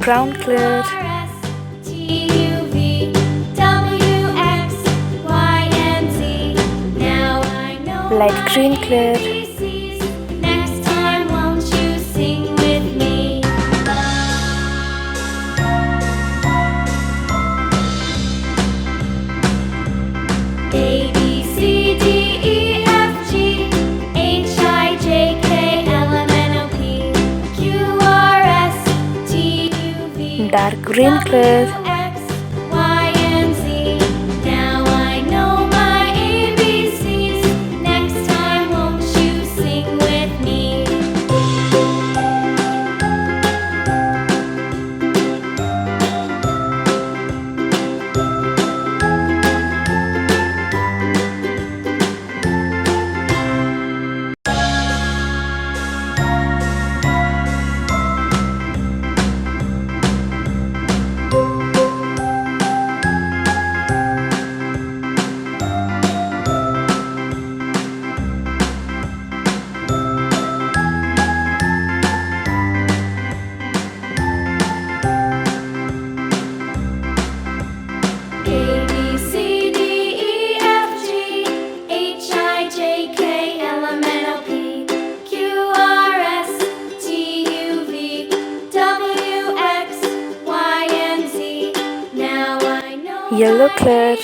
brown clear, light green clear, Next time, won't you sing with me? A, B, C, D, E, F, G, H, I, J, K, L, M, N, O, P, Q, R, S, T, U, V, dark green clear, X, Y, and Z. Now I know my ABCs. Next time, won't you sing with me? A, B, C, D, E, F, G, H, I, J, K, L, M, N, O, P, Q, R, S, T, U, V, W, X, Y, and Z. Now I know yellow my clear,